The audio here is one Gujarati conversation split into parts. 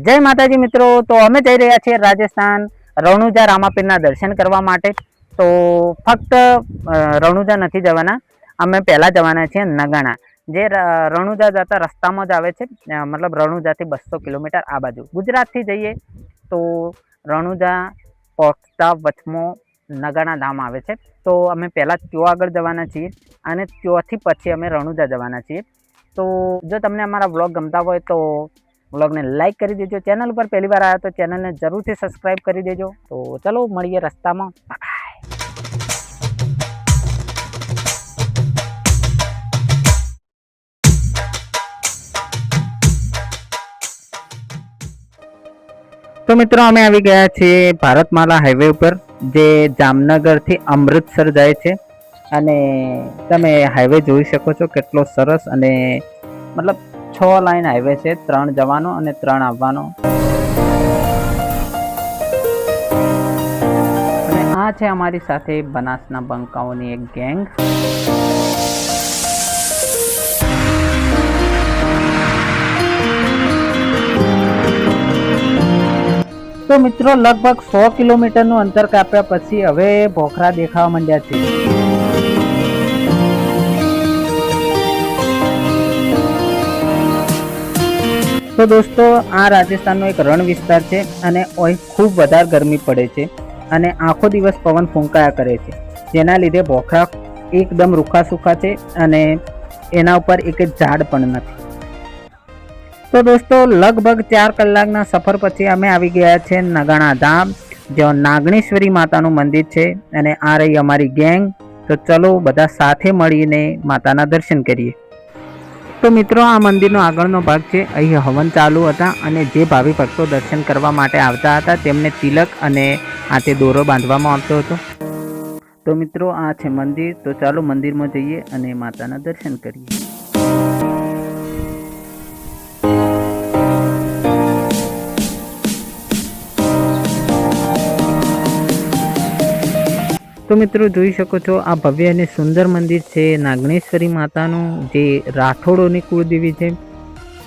जय माताजी मित्रों। तो अमे जई रह्या छीए राजस्थान रवणुजा रामापीરના दर्शन કરવા માટે। तो फक्त रवणुजा નથી જવાના, અમે પહેલા જવાના છીએ નગાણા, જે રણુજા જતા રસ્તામાં જ આવે છે। मतलब રણુજાથી 200 કિલોમીટર આ બાજુ ગુજરાતથી જઈએ તો રણુજા પહોંચતા વચમાં નગાણા ધામ આવે છે। તો અમે પહેલા त्यो આગળ જવાના છીએ અને ત્યોથી પછી અમે રણુજા જવાના છીએ। तो जो तमने अमारा व्लॉग गमता होय तो व्लॉग ने लाइक कर दीजिए। चैनल पर पहली बार आया तो चैनल ने जरूर से सब्सक्राइब कर दीजिए। तो चलो मळीए रस्ता में। तो मित्रों अमे आवी गया छे भारतमाला हाईवे पर, जे जामनगर थी अमृतसर जाए छे। अने तमे हाईवे जोई शको छो केटलो सरस, अने मतलब 6 लाइन हाईवे है, 3 जवानो और 3 आववानो। आ छे अमारी साथे बनासना बंकाओनी एक गैंग। तो मित्रों लगभग 100 किलोमीटर नु अंतर काप्या पछी हवे भोखरा देखावा मंड्या छे। तो दोस्तों आ राजस्थान एक रण विस्तार है और खूब वधारे गर्मी पड़े छे अने आखो दिवस पवन फूंकाया करे छे, जेना लीधे भोखरा एकदम रूखा सूखा छे अने एना उपर एक झाड़ पण नथी। तो दोस्तों लगभग 4 कलाकना सफर पछी अमे आवी गया छे नगाणा धाम, जो नागणेश्वरी मातानुं मंदिर छे अने आ रही अमारी गैंग। तो चलो बधा साथे मळीने माताना दर्शन करीए। तो मित्रों आ मंदिरनो आगळनो भाग छे, અહીં હવન ચાલુ હતા અને જે ભાવિ ભક્તો દર્શન કરવા માટે આવતા હતા તેમને તિલક અને હાથે દોરો બાંધવામાં આવતો હતો। તો મિત્રો આ છે મંદિર। તો ચાલો મંદિરમાં જઈએ અને માતાના દર્શન કરીએ। तो मित्रों જોઈ શકો છો આ ભવ્ય અને સુંદર મંદિર છે નાગણેશ્વરી માતાનું, જે રાઠોડોની કુળદેવી છે।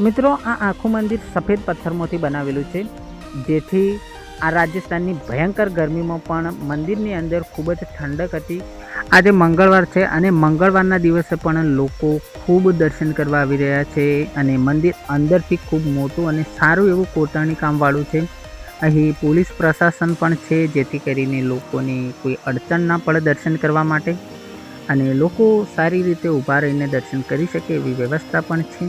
મિત્રો આ આખું મંદિર સફેદ પથ્થરમાંથી બનાવેલું છે, જેથી આ રાજસ્થાનની ભયંકર ગરમીમાં પણ મંદિરની અંદર ખૂબ જ ઠંડક હતી। આજે મંગળવાર છે અને મંગળવારના દિવસે પણ લોકો ખૂબ દર્શન કરવા આવી રહ્યા છે અને મંદિર અંદરથી ખૂબ મોટું અને સારું એવું કોતરણી કામવાળું છે। અહીં પોલીસ પ્રશાસન પણ છે, જેથી કરીને લોકોને કોઈ અડચણ ના પડે દર્શન કરવા માટે, અને લોકો સારી રીતે ઊભા રહીને દર્શન કરી શકે એવી વ્યવસ્થા પણ છે।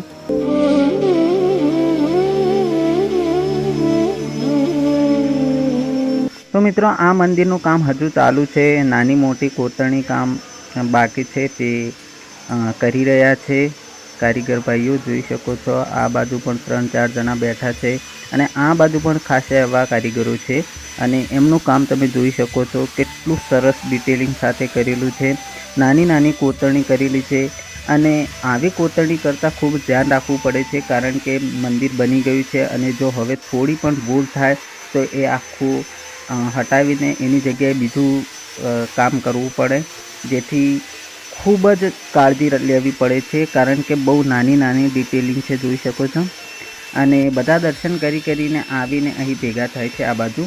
તો મિત્રો આ મંદિરનું કામ હજુ ચાલુ છે, નાની મોટી કોતરણી કામ બાકી છે તે કરી રહ્યા છે કારીગર ભાઈઓ। જોઈ શકો છો આ બાજુ પણ 3-4 જણા બેઠા છે અને આ બાજુ પણ ખાસા એવા કારીગરો છે અને એમનું કામ તમે જોઈ શકો છો કેટલું સરસ ડિટેલિંગ સાથે કરેલું છે। નાની નાની કોતરણી કરેલી છે અને આવી કોતરણી કરતાં ખૂબ ધ્યાન રાખવું પડે છે, કારણ કે મંદિર બની ગયું છે અને જો હવે થોડી પણ ભૂલ થાય તો એ આખું હટાવીને એની જગ્યાએ બીજું કામ કરવું પડે, જેથી खूब ज काळजी लेवी पड़े छे, कारण के बहु नानी नानी डिटेलिंग छे। जोई शको छो अने बधा दर्शन करी करीने आवीने अहीं भेगा थाय छे आ बाजू।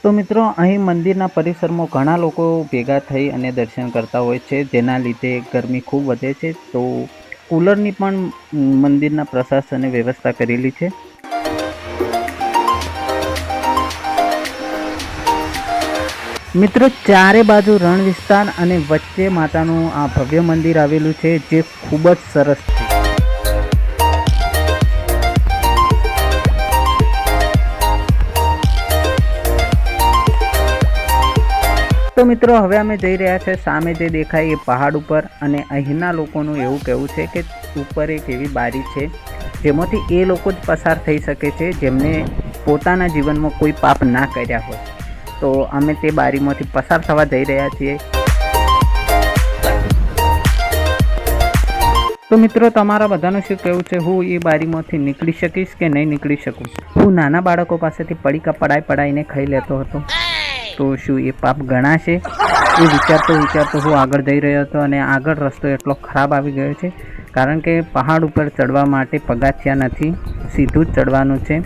तो मित्रों अहीं मंदिरना परिसरमां घणा लोको भेगा थई अने दर्शन करता होय छे, जेना लीधे गरमी खूब वधे छे। तो कूलरनी पण मंदिरना प्रशासने व्यवस्था करेली छे। मित्रों चारे बाजू रण विस्तार अने वच्चे मातानुं आ भव्य मंदिर आवेलुं छे, जे खूब ज सरस छे। तो मित्रों हवे अमे जई रह्या छे सामे जे देखाय ए पहाड़ उपर, अने અહીંના લોકોનું એવું કહેવું છે કે ઉપર એક એવી બારી છે જેમાંથી એ લોકો જ પસાર થઈ શકે છે જેમને પોતાના જીવનમાં કોઈ પાપ ના કર્યા હોય। તો અમે તે બારીમાંથી પસાર થવા જઈ રહ્યા છીએ। तो मित्रों तमारा बधानुं शुं कहेवुं छे, હું એ બારીમાંથી નીકળી શકીશ કે નહીં નીકળી શકું? હું નાના બાળકો પાસેથી પડીકા પડાઈ પડાઈને ખાઈ લેતો હતો, તો શું એ પાપ ગણાશે? એ વિચારતો હું આગળ જઈ રહ્યો હતો અને આગળ રસ્તો એટલો ખરાબ આવી ગયો છે, કારણ કે પહાડ ઉપર ચડવા માટે પગથિયા નથી, સીધું જ ચડવાનું છે.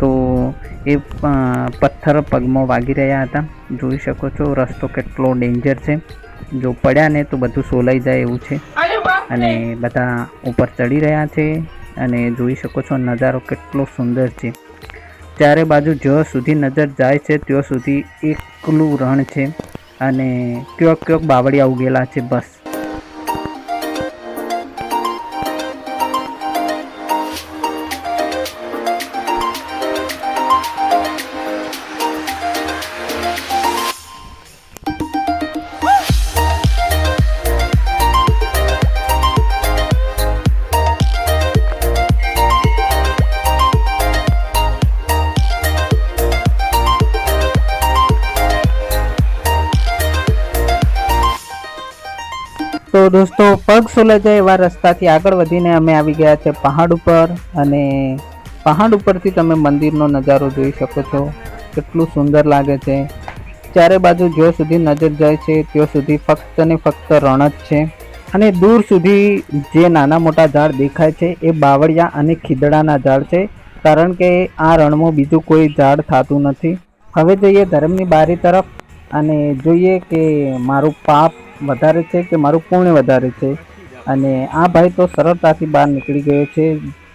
તો એ પથ્થર પગમાં વાગી રહ્યા હતા. જોઈ શકો છો રસ્તો કેટલો ડેન્જર છે. જો પડ્યા ને તો બધું સોલાઈ જાય એવું છે. અને બધા ઉપર ચડી રહ્યા છે અને જોઈ શકો છો નજારો કેટલો સુંદર છે. ચારે બાજુ જ્યાં સુધી નજર જાય છે ત્યાં સુધી એકલું રણ છે અને ક્યોક બાવળિયા ઉગેલા છે બસ. તો દોસ્તો પગ સોલાઈ જાય એવા રસ્તાથી આગળ વધીને અમે આવી ગયા છે પહાડ ઉપર, અને પહાડ ઉપરથી તમે મંદિરનો નજારો જોઈ શકો છો. કેટલું સુંદર લાગે છે. ચારે બાજુ જ્યાં સુધી નજર જાય છે ત્યાં સુધી ફક્ત ને ફક્ત રણ જ છે, અને દૂર સુધી જે નાના મોટા ઝાડ દેખાય છે એ બાવળિયા અને ખીદડાના ઝાડ છે, કારણ કે આ રણમાં બીજું કોઈ ઝાડ થતું નથી. હવે જઈએ ધર્મની બારી તરફ અને જોઈએ કે મારું પાપ વધારે છે કે મારું પુણ્ય વધારે છે. અને આ ભાઈ તો સરળતાથી બહાર નીકળી ગયો છે,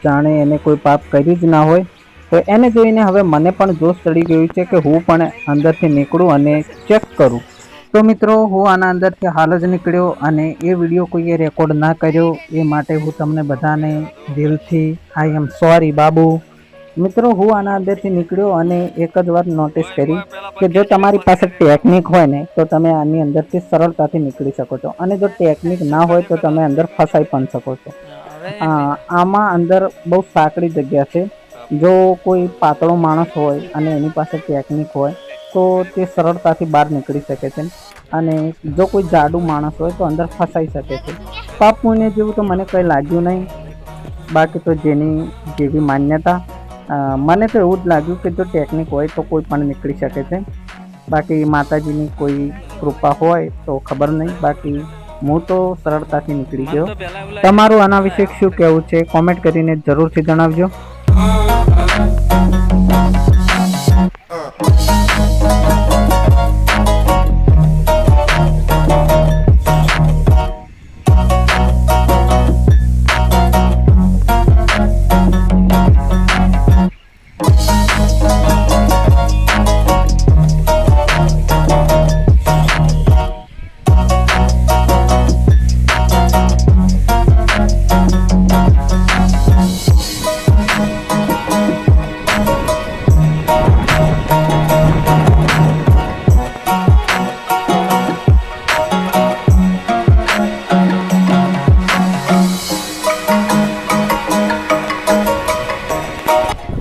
જાણે એને કોઈ પાપ કર્યું જ ના હોય. તો એને જોઈને હવે મને પણ જોશ ચડી ગયું છે કે હું પણ અંદરથી નીકળું અને ચેક કરું. તો મિત્રો હું આના અંદરથી હાલ જ નીકળ્યો અને એ વિડીયો કોઈએ રેકોર્ડ ના કર્યો એ માટે હું તમને બધાને દિલથી આઈ એમ સોરી બાબુ. મિત્રો હું આના અંદરથી નીકળ્યો અને એક જ વાત નોટિસ કરી કે જો તમારી પાસે ટેકનિક હોય ને તો તમે આની અંદરથી સરળતાથી નીકળી શકો છો, અને જો ટેકનિક ના હોય તો તમે અંદર ફસાઈ પણ શકો છો. આમાં અંદર બહુ સાંકડી જગ્યા છે. જો કોઈ પાતળો માણસ હોય અને એની પાસે ટેકનિક હોય તો તે સરળતાથી બહાર નીકળી શકે છે, અને જો કોઈ જાડું માણસ હોય તો અંદર ફસાઈ શકે છે. પાપ પુણ્ય જેવું તો મને કંઈ લાગ્યું નહીં, બાકી તો જેની જેવી માન્યતા. મને તો એવું જ લાગ્યું કે જો ટેકનિક હોય તો કોઈ પણ નીકળી શકે છે. બાકી માતાજીની કોઈ કૃપા હોય તો ખબર નહીં, બાકી હું તો સરળતાથી નીકળી ગયો. તમારું આના વિશે શું કહેવું છે કોમેન્ટ કરીને જરૂરથી જણાવજો.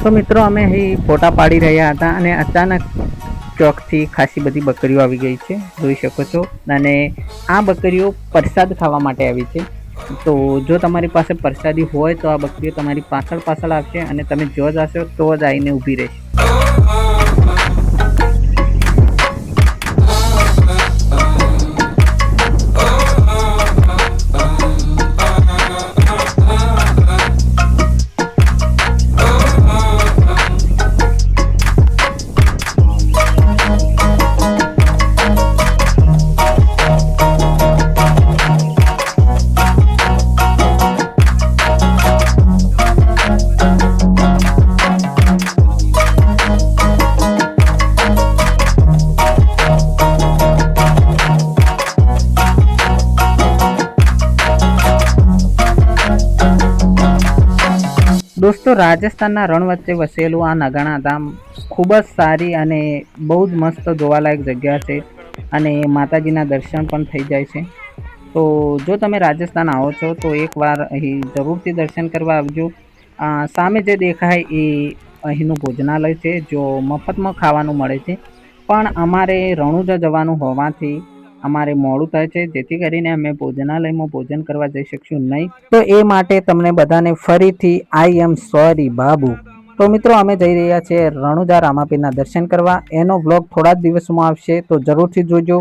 તો મિત્રો અમે અહીં ફોટા પાડી રહ્યા હતા અને અચાનક ચોકથી ખાસી બધી બકરીઓ આવી ગઈ છે, જોઈ શકો છો. અને આ બકરીઓ પ્રસાદ ખાવા માટે આવી છે. તો જો તમારી પાસે પ્રસાદી હોય તો આ બકરીઓ તમારી પાછળ આવશે અને તમે જો જશો તો જ આવીને ઊભી રહેશે. દોસ્તો રાજસ્થાનના રણ વચ્ચે વસેલું આ નગાણા ધામ ખૂબ જ સારી અને બહુ જ મસ્ત જોવાલાયક જગ્યા છે, અને માતાજીના દર્શન પણ થઈ જાય છે. તો જો તમે રાજસ્થાન આવો છો તો એકવાર અહીં જરૂરથી દર્શન કરવા આવજો. સામે જે દેખાય એ અહીંનું ભોજનાલય છે, જો મફતમાં ખાવાનું મળે છે, પણ અમારે રણુજા જવાનું હોવાથી અમારે મોડું થાય છે, જેથી કરીને અમે ભોજનાલયમાં ભોજન કરવા જઈ શકશું નહીં. તો એ માટે તમને બધાને ફરીથી આઈ એમ સોરી બાબુ. તો મિત્રો અમે જઈ રહ્યા છીએ રણુજા રામાપીરના દર્શન કરવા. એનો બ્લોગ થોડા જ દિવસમાં આવશે, તો જરૂરથી જોજો.